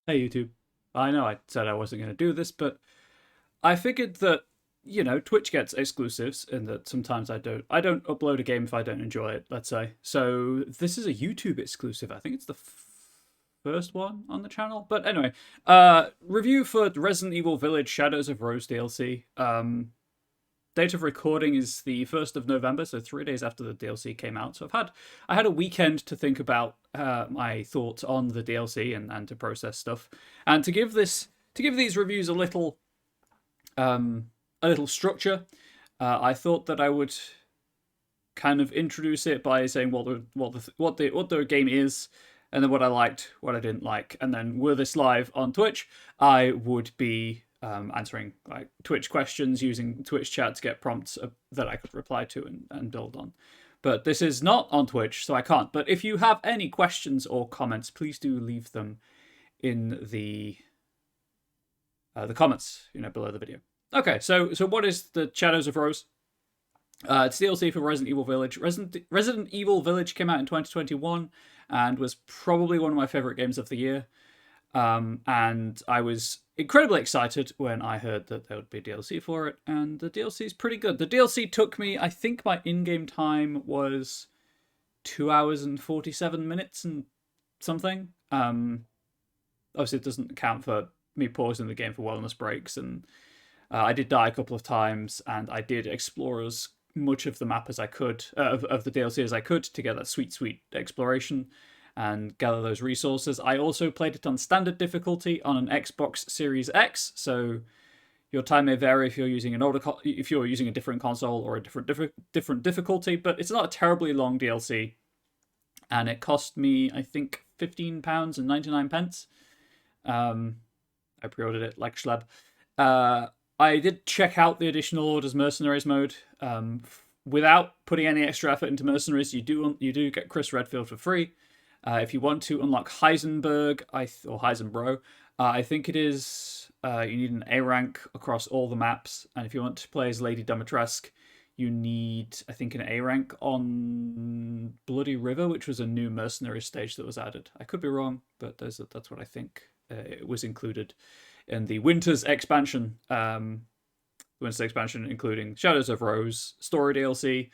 Hey YouTube. I know I said I wasn't going to do this, but I figured that Twitch gets exclusives and that sometimes I don't upload a game if I don't enjoy it, let's say. So this is a YouTube exclusive. I think it's the first one on the channel. But anyway, review for Resident Evil Village Shadows of Rose DLC. Date of recording is the 1st of November, so 3 days after the DLC came out. So I had a weekend to think about my thoughts on the DLC and to process stuff, and to give these reviews a little structure. I thought that I would kind of introduce it by saying what the game is, and then what I liked, what I didn't like, and then were this live on Twitch, I would be answering like Twitch questions using Twitch chat to get prompts that I could reply to and build on. But this is not on Twitch, so I can't. But if you have any questions or comments, please do leave them in the comments, below the video. Okay, so what is the Shadows of Rose? It's DLC for Resident Evil Village. Resident Evil Village came out in 2021 and was probably one of my favorite games of the year. And I was incredibly excited when I heard that there would be DLC for it, and the DLC is pretty good. The DLC took me, I think my in-game time was 2 hours and 47 minutes and something. Obviously it doesn't account for me pausing the game for wellness breaks, and I did die a couple of times, and I did explore as much of the map as I could, of the DLC as I could, to get that sweet exploration and gather those resources. I also played it on standard difficulty on an Xbox Series X, so your time may vary if you're using if you're using a different console or a different difficulty. But it's not a terribly long DLC, and it cost me, I think, £15.99. I pre-ordered it like schleb. I did check out the additional orders Mercenaries mode. Without putting any extra effort into Mercenaries, you do get Chris Redfield for free. If you want to unlock Heisenberg, or Heisenbro, I think it is you need an A rank across all the maps, and if you want to play as Lady Dimitrescu, you need, I think, an A rank on Bloody River, which was a new mercenary stage that was added. I could be wrong, but that's what I think. It was included in the Winter's expansion. Winter's expansion including Shadows of Rose, story DLC,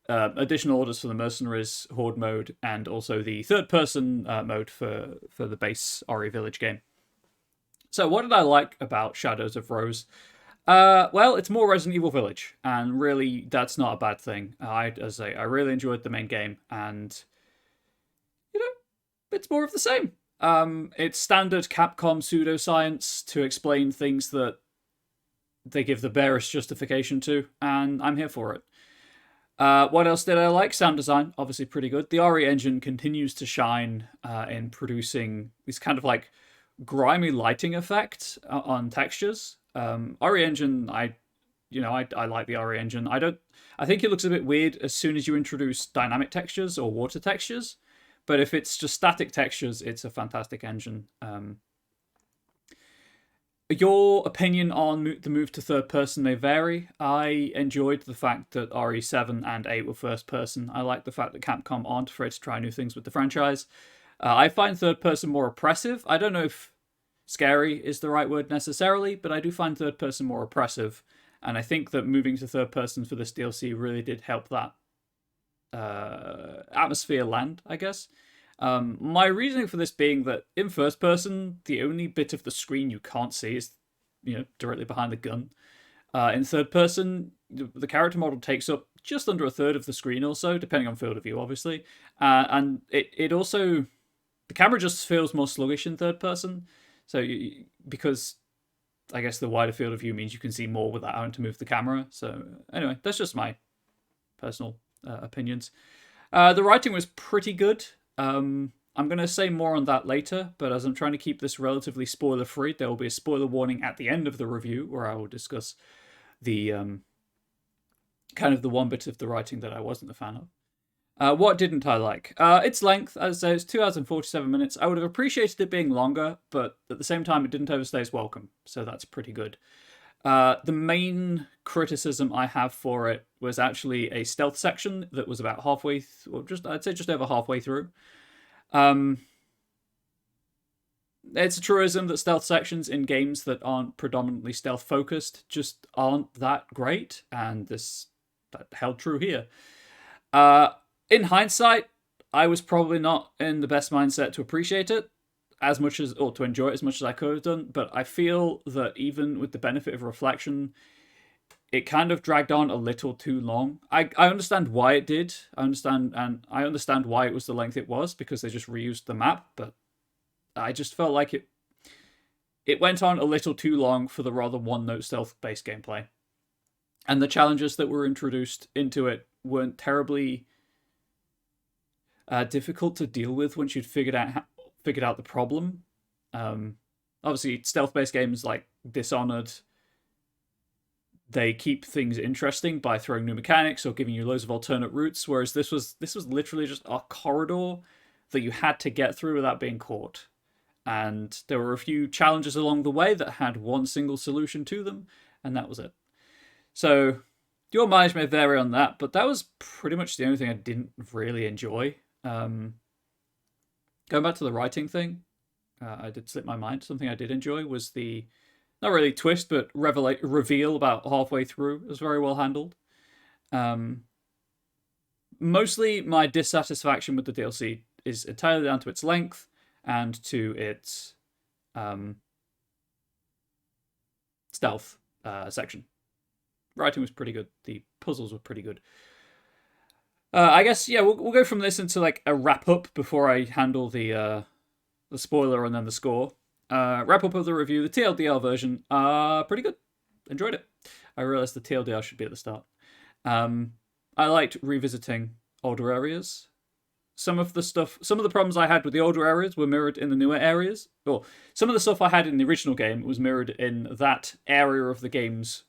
additional orders for the Mercenaries Horde mode, and also the third-person mode for the base Ori Village game. So what did I like about Shadows of Rose? Well, it's more Resident Evil Village, and really, that's not a bad thing. I really enjoyed the main game, and it's more of the same. It's standard Capcom pseudoscience to explain things that they give the barest justification to, and I'm here for it. What else did I like? Sound design, obviously pretty good. The RE engine continues to shine in producing these kind of like grimy lighting effects on textures. RE engine, I like the RE engine. I think it looks a bit weird as soon as you introduce dynamic textures or water textures, but if it's just static textures, it's a fantastic engine. Your opinion on the move to third person may vary. I enjoyed the fact that RE7 and 8 were first person. I like the fact that Capcom aren't afraid to try new things with the franchise. I find third person more oppressive. I don't know if scary is the right word necessarily, but I do find third person more oppressive. And I think that moving to third person for this DLC really did help that atmosphere land, I guess. My reasoning for this being that in first person, the only bit of the screen you can't see is, directly behind the gun. In third person, the character model takes up just under a third of the screen or so, depending on field of view, obviously. And it also, the camera just feels more sluggish in third person. So because I guess the wider field of view means you can see more without having to move the camera. So anyway, that's just my personal opinions. The writing was pretty good. I'm going to say more on that later, but as I'm trying to keep this relatively spoiler-free, there will be a spoiler warning at the end of the review where I will discuss the kind of the one bit of the writing that I wasn't a fan of. What didn't I like? Its length, as I say, it's 2 hours and 47 minutes. I would have appreciated it being longer, but at the same time, it didn't overstay its welcome, so that's pretty good. The main criticism I have for it was actually a stealth section that was about halfway, I'd say just over halfway through. it's a truism that stealth sections in games that aren't predominantly stealth focused just aren't that great, and that held true here. In hindsight, I was probably not in the best mindset to appreciate it as much as, or to enjoy it as much as I could have done, but I feel that even with the benefit of reflection, it kind of dragged on a little too long. I understand why it did. I understand why it was the length it was, because they just reused the map, but I just felt like it went on a little too long for the rather one-note stealth-based gameplay. And the challenges that were introduced into it weren't terribly difficult to deal with once you'd figured out the problem. Obviously, stealth-based games like Dishonored, they keep things interesting by throwing new mechanics or giving you loads of alternate routes, whereas this was literally just a corridor that you had to get through without being caught. And there were a few challenges along the way that had one single solution to them, and that was it. So your mileage may vary on that, but that was pretty much the only thing I didn't really enjoy. Going back to the writing thing, I did slip my mind. Something I did enjoy was the, not really twist, but reveal about halfway through. It was very well handled. Mostly my dissatisfaction with the DLC is entirely down to its length and to its stealth section. Writing was pretty good. The puzzles were pretty good. I guess, yeah, we'll go from this into like a wrap up before I handle the spoiler and then the score. Wrap up of the review. The TLDR version, pretty good. Enjoyed it. I realized the TLDR should be at the start. I liked revisiting older areas. Some of the problems I had with the older areas were mirrored in the newer areas. Or some of the stuff I had in the original game was mirrored in that area of the game's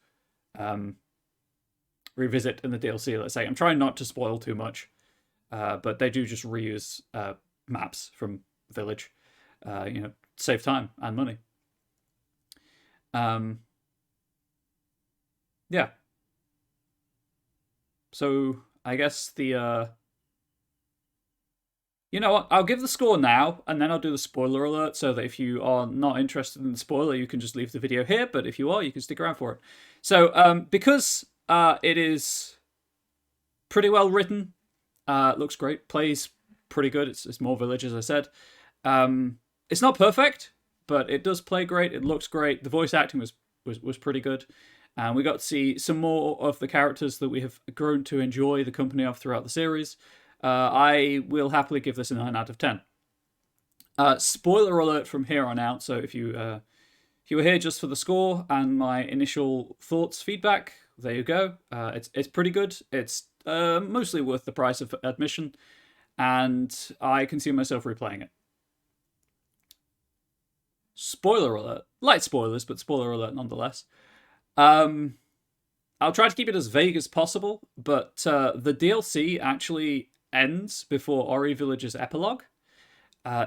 revisit in the DLC, let's say. I'm trying not to spoil too much, but they do just reuse maps from Village, save time and money. Yeah. So I guess the you know what? I'll give the score now, and then I'll do the spoiler alert, so that if you are not interested in the spoiler, you can just leave the video here, but if you are, you can stick around for it. So, because it is pretty well written, looks great, plays pretty good, it's more Village, as I said. It's not perfect, but it does play great, it looks great, the voice acting was pretty good, and we got to see some more of the characters that we have grown to enjoy the company of throughout the series. I will happily give this a 9 out of 10. Spoiler alert from here on out, so if you were here just for the score and my initial thoughts, feedback, there you go. It's pretty good. It's mostly worth the price of admission, and I can see myself replaying it. Spoiler alert. Light spoilers, but spoiler alert nonetheless. I'll try to keep it as vague as possible, but the DLC actually ends before Ori Village's epilogue.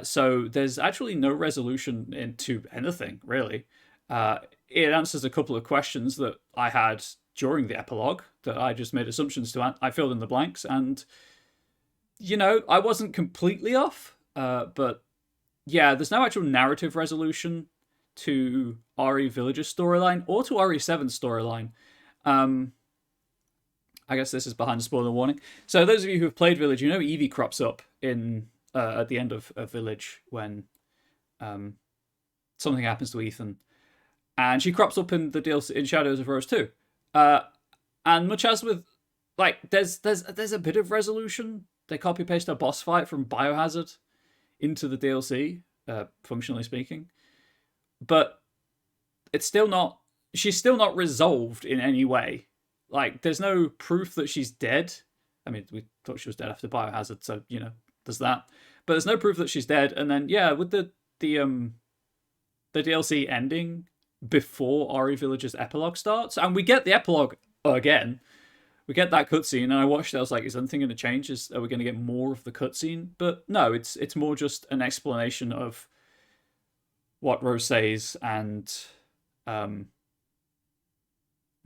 So there's actually no resolution into anything, really. It answers a couple of questions that I had during the epilogue that I just made assumptions to. I filled in the blanks, and, I wasn't completely off. But, yeah, there's no actual narrative resolution to Ori Village's storyline or to Ori 7's storyline. I guess this is behind the spoiler warning. So those of you who have played Village, Evie crops up in at the end of Village when something happens to Ethan, and she crops up in the DLC in Shadows of Rose too. And much as with there's a bit of resolution. They copy paste a boss fight from Biohazard into the DLC, functionally speaking, but it's still not. She's still not resolved in any way. There's no proof that she's dead. I mean, we thought she was dead after Biohazard, so, there's that. But there's no proof that she's dead. And then, yeah, with the DLC ending before Ori Village's epilogue starts, and we get the epilogue again. We get that cutscene, and I watched it, I was like, is anything going to change? Are we going to get more of the cutscene? But no, it's more just an explanation of what Rose says and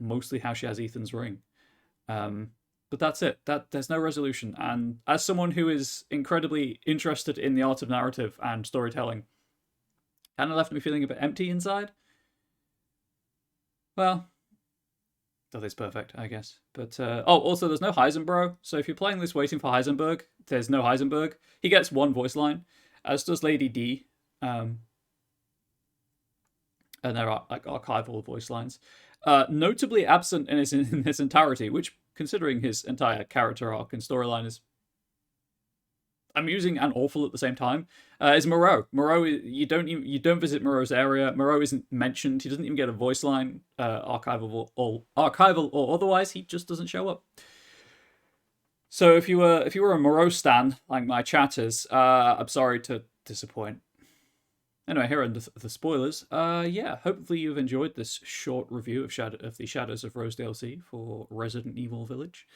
mostly how she has Ethan's ring. But that's it. There's no resolution. And as someone who is incredibly interested in the art of narrative and storytelling, Kind of left me feeling a bit empty inside. Well, nothing's perfect, I guess. But, also there's no Heisenbro. So if you're playing this waiting for Heisenberg, there's no Heisenberg. He gets one voice line, as does Lady D. And there are like archival voice lines. Notably absent in his entirety, which, considering his entire character arc and storyline, is amusing and awful at the same time, is Moreau. Moreau, you don't visit Moreau's area. Moreau isn't mentioned. He doesn't even get a voice line, archival or otherwise. He just doesn't show up. So if you were a Moreau stan like my chat is, I'm sorry to disappoint. Anyway, here are the spoilers. Yeah, hopefully you've enjoyed this short review of the Shadows of Rose DLC for Resident Evil Village.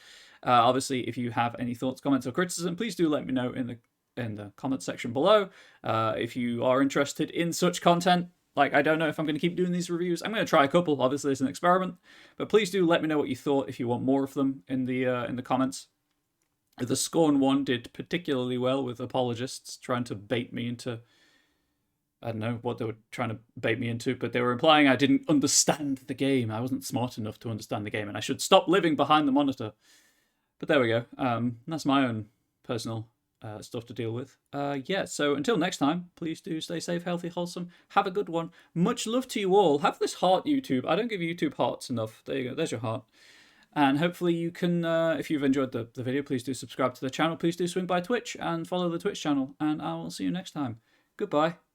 Obviously, if you have any thoughts, comments, or criticism, please do let me know in the comment section below. If you are interested in such content, like, I don't know if I'm going to keep doing these reviews. I'm going to try a couple, obviously, as an experiment. But please do let me know what you thought if you want more of them in the comments. The Scorn one did particularly well with apologists trying to bait me into... I don't know what they were trying to bait me into, but they were implying I didn't understand the game. I wasn't smart enough to understand the game, and I should stop living behind the monitor. But there we go. That's my own personal stuff to deal with. Yeah, so until next time, please do stay safe, healthy, wholesome. Have a good one. Much love to you all. Have this heart, YouTube. I don't give YouTube hearts enough. There you go. There's your heart. And hopefully you can, if you've enjoyed the video, please do subscribe to the channel. Please do swing by Twitch and follow the Twitch channel. And I will see you next time. Goodbye.